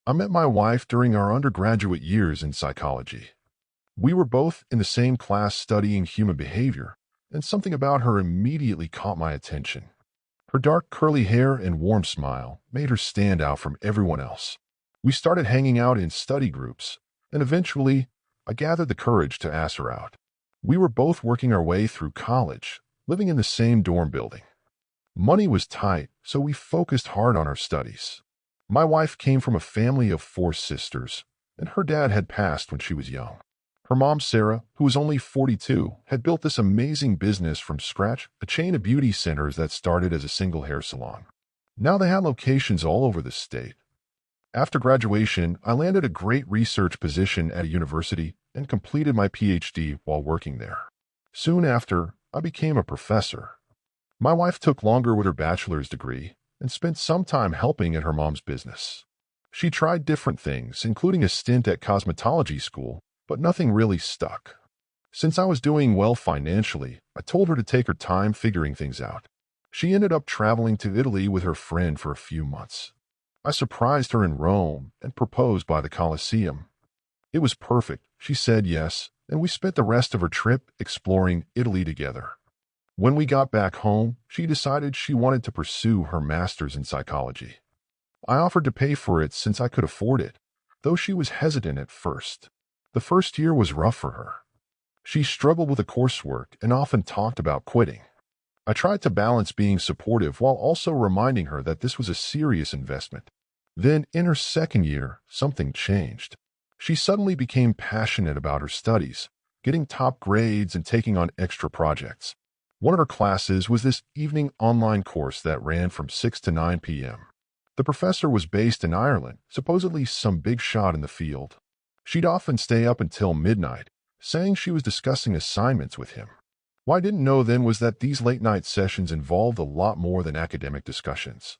I met my wife during our undergraduate years in psychology. We were both in the same class studying human behavior, and something about her immediately caught my attention. Her dark curly hair and warm smile made her stand out from everyone else. We started hanging out in study groups, and eventually, I gathered the courage to ask her out. We were both working our way through college, living in the same dorm building. Money was tight, so we focused hard on our studies. My wife came from a family of 4 sisters, and her dad had passed when she was young. Her mom, Sarah, who was only 42, had built this amazing business from scratch, a chain of beauty centers that started as a single hair salon. Now they had locations all over the state. After graduation, I landed a great research position at a university and completed my PhD while working there. Soon after, I became a professor. My wife took longer with her bachelor's degree and spent some time helping at her mom's business. She tried different things, including a stint at cosmetology school, but nothing really stuck. Since I was doing well financially, I told her to take her time figuring things out. She ended up traveling to Italy with her friend for a few months. I surprised her in Rome and proposed by the Colosseum. It was perfect. She said yes, and we spent the rest of her trip exploring Italy together. When we got back home, she decided she wanted to pursue her master's in psychology. I offered to pay for it since I could afford it, though she was hesitant at first. The first year was rough for her. She struggled with the coursework and often talked about quitting. I tried to balance being supportive while also reminding her that this was a serious investment. Then, in her second year, something changed. She suddenly became passionate about her studies, getting top grades and taking on extra projects. One of her classes was this evening online course that ran from 6 to 9 p.m. The professor was based in Ireland, supposedly some big shot in the field. She'd often stay up until midnight, saying she was discussing assignments with him. What I didn't know then was that these late-night sessions involved a lot more than academic discussions.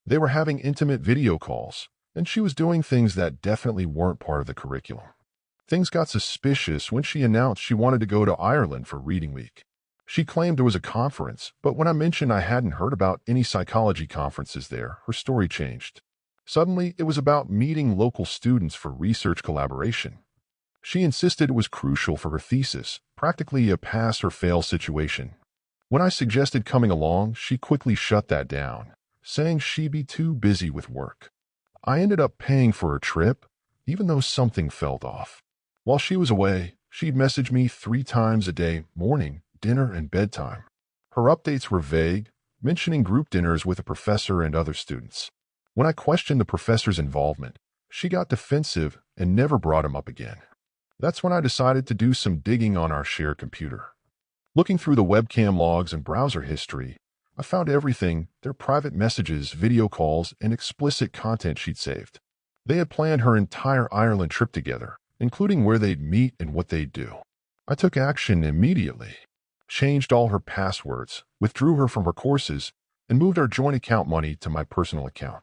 They were having intimate video calls, and she was doing things that definitely weren't part of the curriculum. Things got suspicious when she announced she wanted to go to Ireland for Reading Week. She claimed there was a conference, but when I mentioned I hadn't heard about any psychology conferences there, her story changed. Suddenly, it was about meeting local students for research collaboration. She insisted it was crucial for her thesis, practically a pass-or-fail situation. When I suggested coming along, she quickly shut that down, saying she'd be too busy with work. I ended up paying for her trip, even though something felt off. While she was away, she'd message me 3 times a day, morning, dinner, and bedtime. Her updates were vague, mentioning group dinners with a professor and other students. When I questioned the professor's involvement, she got defensive and never brought him up again. That's when I decided to do some digging on our shared computer. Looking through the webcam logs and browser history, I found everything: their private messages, video calls, and explicit content she'd saved. They had planned her entire Ireland trip together, including where they'd meet and what they'd do. I took action immediately, changed all her passwords, withdrew her from her courses, and moved our joint account money to my personal account.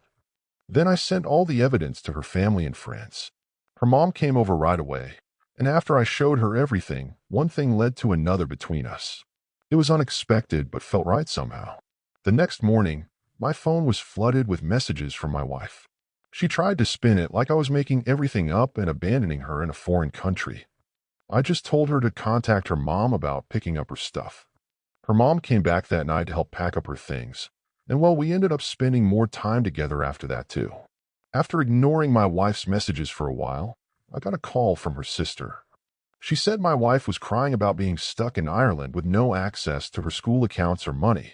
Then I sent all the evidence to her family and friends. Her mom came over right away, and after I showed her everything, one thing led to another between us. It was unexpected but felt right somehow. The next morning, my phone was flooded with messages from my wife. She tried to spin it like I was making everything up and abandoning her in a foreign country. I just told her to contact her mom about picking up her stuff. Her mom came back that night to help pack up her things, and well, we ended up spending more time together after that too. After ignoring my wife's messages for a while, I got a call from her sister. She said my wife was crying about being stuck in Ireland with no access to her school accounts or money.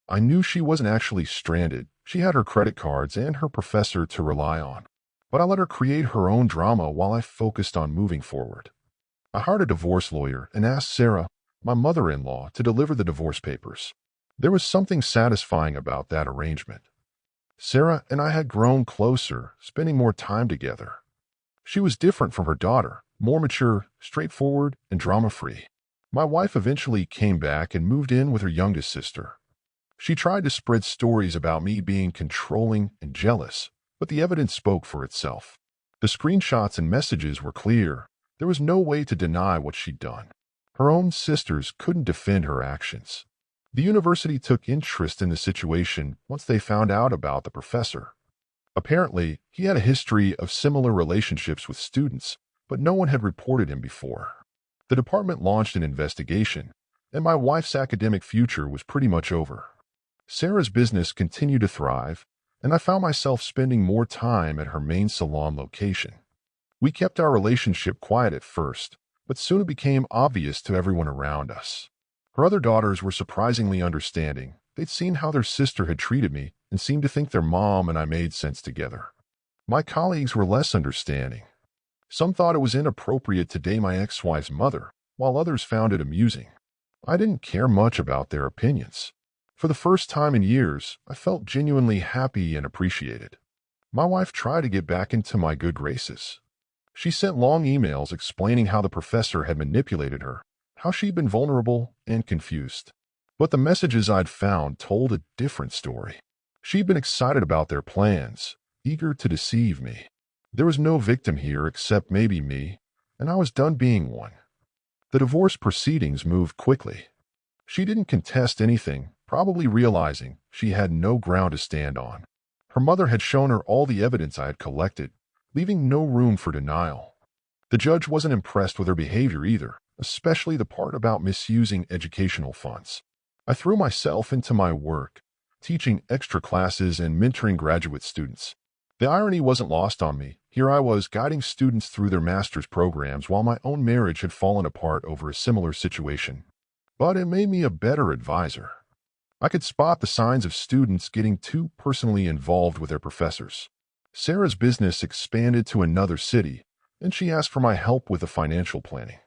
I knew she wasn't actually stranded. She had her credit cards and her professor to rely on. But I let her create her own drama while I focused on moving forward. I hired a divorce lawyer and asked Sarah, my mother-in-law, to deliver the divorce papers. There was something satisfying about that arrangement. Sarah and I had grown closer, spending more time together. She was different from her daughter, more mature, straightforward, and drama-free. My wife eventually came back and moved in with her youngest sister. She tried to spread stories about me being controlling and jealous, but the evidence spoke for itself. The screenshots and messages were clear. There was no way to deny what she'd done. Her own sisters couldn't defend her actions. The university took interest in the situation once they found out about the professor. Apparently, he had a history of similar relationships with students, but no one had reported him before. The department launched an investigation, and my wife's academic future was pretty much over. Sarah's business continued to thrive, and I found myself spending more time at her main salon location. We kept our relationship quiet at first, but soon it became obvious to everyone around us. Her other daughters were surprisingly understanding. They'd seen how their sister had treated me and seemed to think their mom and I made sense together. My colleagues were less understanding. Some thought it was inappropriate to date my ex-wife's mother, while others found it amusing. I didn't care much about their opinions. For the first time in years, I felt genuinely happy and appreciated. My wife tried to get back into my good graces. She sent long emails explaining how the professor had manipulated her, how she'd been vulnerable and confused. But the messages I'd found told a different story. She'd been excited about their plans, eager to deceive me. There was no victim here except maybe me, and I was done being one. The divorce proceedings moved quickly. She didn't contest anything, probably realizing she had no ground to stand on. Her mother had shown her all the evidence I had collected, leaving no room for denial. The judge wasn't impressed with her behavior either, especially the part about misusing educational funds. I threw myself into my work, teaching extra classes and mentoring graduate students. The irony wasn't lost on me. Here I was guiding students through their master's programs while my own marriage had fallen apart over a similar situation. But it made me a better advisor. I could spot the signs of students getting too personally involved with their professors. Sarah's business expanded to another city, and she asked for my help with the financial planning.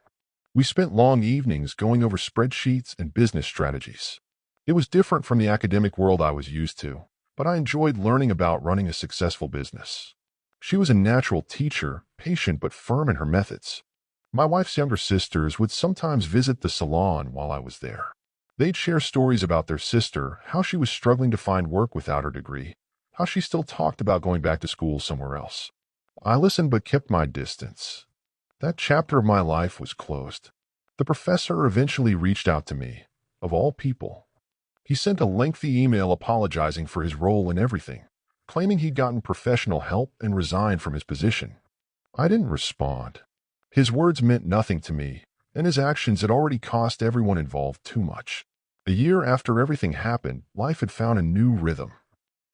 We spent long evenings going over spreadsheets and business strategies. It was different from the academic world I was used to, but I enjoyed learning about running a successful business. She was a natural teacher, patient but firm in her methods. My wife's younger sisters would sometimes visit the salon while I was there. They'd share stories about their sister, how she was struggling to find work without her degree, how she still talked about going back to school somewhere else. I listened but kept my distance. That chapter of my life was closed. The professor eventually reached out to me, of all people. He sent a lengthy email apologizing for his role in everything, claiming he'd gotten professional help and resigned from his position. I didn't respond. His words meant nothing to me, and his actions had already cost everyone involved too much. A year after everything happened, life had found a new rhythm.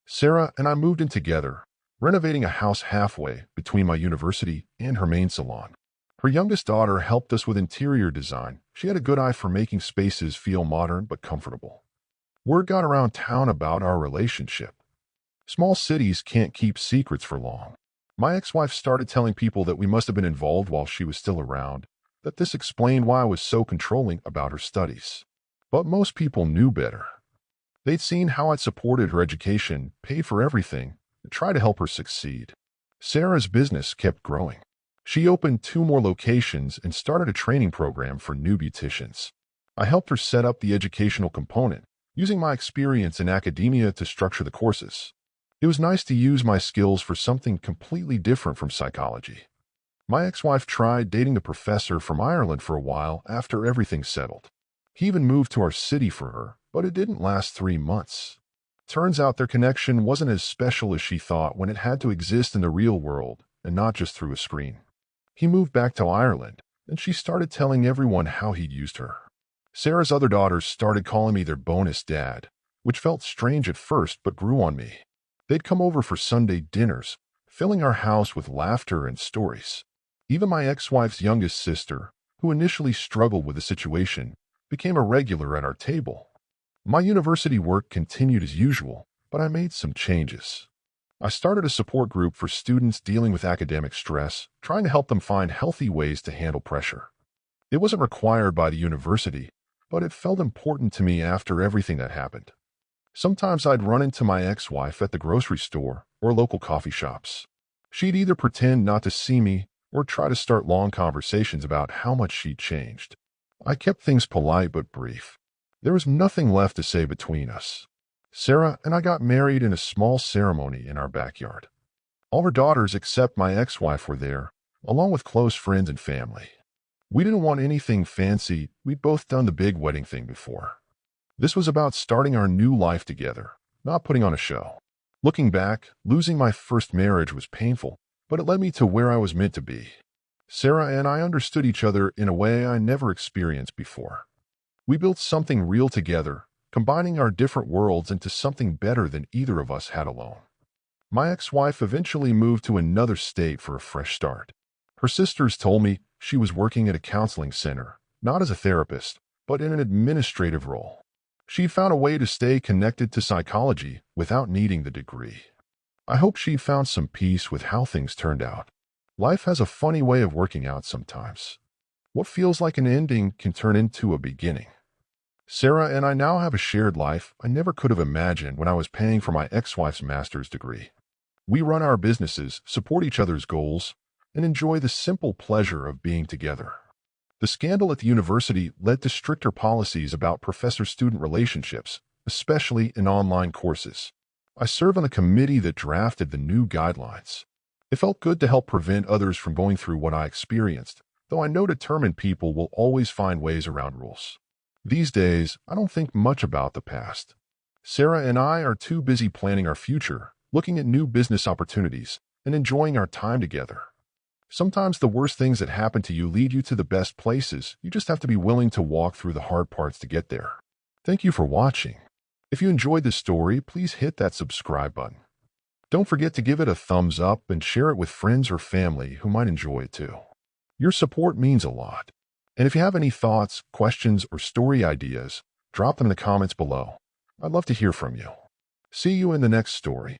Sarah and I moved in together, renovating a house halfway between my university and her main salon. Her youngest daughter helped us with interior design. She had a good eye for making spaces feel modern but comfortable. Word got around town about our relationship. Small cities can't keep secrets for long. My ex-wife started telling people that we must have been involved while she was still around, that this explained why I was so controlling about her studies. But most people knew better. They'd seen how I'd supported her education, paid for everything, and tried to help her succeed. Sarah's business kept growing. She opened 2 more locations and started a training program for new beauticians. I helped her set up the educational component, using my experience in academia to structure the courses. It was nice to use my skills for something completely different from psychology. My ex-wife tried dating the professor from Ireland for a while after everything settled. He even moved to our city for her, but it didn't last 3 months. Turns out their connection wasn't as special as she thought when it had to exist in the real world and not just through a screen. He moved back to Ireland, and she started telling everyone how he'd used her. Sarah's other daughters started calling me their bonus dad, which felt strange at first but grew on me. They'd come over for Sunday dinners, filling our house with laughter and stories. Even my ex-wife's youngest sister, who initially struggled with the situation, became a regular at our table. My university work continued as usual, but I made some changes. I started a support group for students dealing with academic stress, trying to help them find healthy ways to handle pressure. It wasn't required by the university, but it felt important to me after everything that happened. Sometimes I'd run into my ex-wife at the grocery store or local coffee shops. She'd either pretend not to see me or try to start long conversations about how much she'd changed. I kept things polite but brief. There was nothing left to say between us. Sarah and I got married in a small ceremony in our backyard. All her daughters except my ex-wife were there, along with close friends and family. We didn't want anything fancy. We'd both done the big wedding thing before. This was about starting our new life together, not putting on a show. Looking back, losing my first marriage was painful, but it led me to where I was meant to be. Sarah and I understood each other in a way I never experienced before. We built something real together, combining our different worlds into something better than either of us had alone. My ex-wife eventually moved to another state for a fresh start. Her sisters told me she was working at a counseling center, not as a therapist, but in an administrative role. She found a way to stay connected to psychology without needing the degree. I hope she found some peace with how things turned out. Life has a funny way of working out sometimes. What feels like an ending can turn into a beginning. Sarah and I now have a shared life I never could have imagined when I was paying for my ex-wife's master's degree. We run our businesses, support each other's goals, and enjoy the simple pleasure of being together. The scandal at the university led to stricter policies about professor-student relationships, especially in online courses. I serve on a committee that drafted the new guidelines. It felt good to help prevent others from going through what I experienced, though I know determined people will always find ways around rules. These days, I don't think much about the past. Sarah and I are too busy planning our future, looking at new business opportunities, and enjoying our time together. Sometimes the worst things that happen to you lead you to the best places. You just have to be willing to walk through the hard parts to get there. Thank you for watching. If you enjoyed this story, please hit that subscribe button. Don't forget to give it a thumbs up and share it with friends or family who might enjoy it too. Your support means a lot. And if you have any thoughts, questions, or story ideas, drop them in the comments below. I'd love to hear from you. See you in the next story.